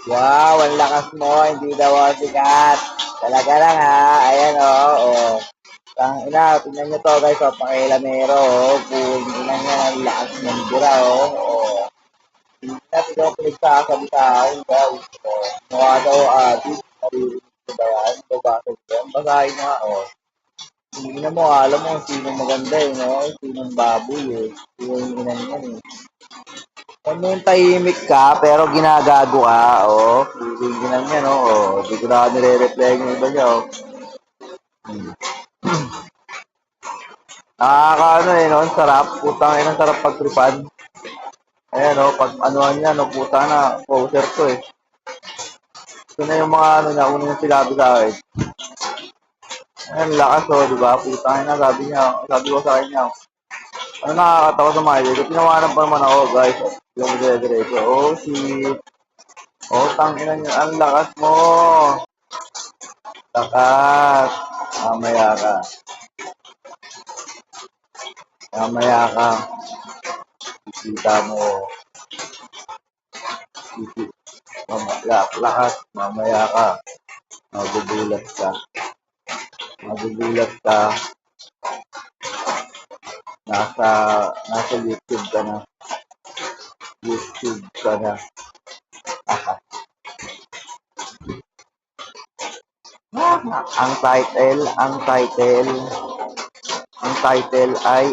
Wow, ang lakas mo, hindi daw ako sikat. Talaga lang ha, ayan o, oh. Tang ina, tingnan nyo to guys, oh, pakilamero, oh. Buwing ina niya, ang lakas ng bira, oh. Oh. Hindi natin daw pinagsasabi sa akin, guys. Oh. Mukha daw, naririnig ko ba yan? Babasa ko yan, basahin nga, oh. Hindi na mo, alam mo, sino maganda eh, no? Sinong baboy eh. Yung ina niya eh. Ano yung tahimik ka, pero ginagago ka, oh. Giginan niya, no, oh. Di ko na nire-reply yung iba niya, oh. Nakakaano eh, no, ang sarap. Putang ina, ang sarap pagtripan. Ayan, no, pag anuhan niya, no, puta na, poser to eh. Ito na yung mga ano niya, una yung sinabi sa akin. Ayan, lakas, oh, di ba? Putang ina, sabi ko sa kanya, ano nakakatawa sa mga ito, tinawanan pa naman ako, guys. Yung dire-diretso, oh, shit. Oh, tangina niya, ang lakas mo. Lakas. Mamaya ka. Mamaya ka. Kita mo. Sisi- Lakas. Mamaya ka. Magugulat ka. Magugulat ka. Nasa, nasa YouTube ka na. YouTube ka na. Ang title ay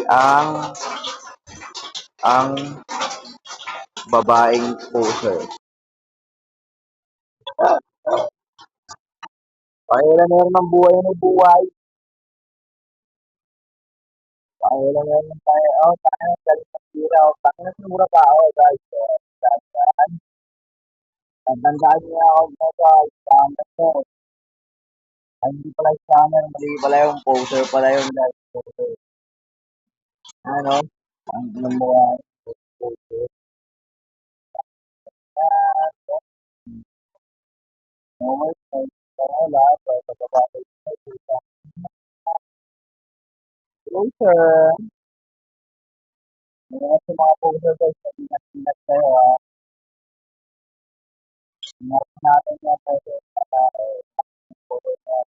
ang babaeng poser. Pakailan meron ng buhay na buhay. Pakailan meron tayo. Oh, tayo. Galing ng tira. Oh, tayo na sumura pa ako, guys. Tandaan niya ako na sa scammer ko. Ay, hindi pala scammer. Mali pala yung poser pala yung guys. Poser. Ano? Ang namuha. Poser. Okay. Wala. Sa babae. Poser. Mga sa mga poser guys. Ingat-ingat kayo ha. Ingat natin yan. Poser.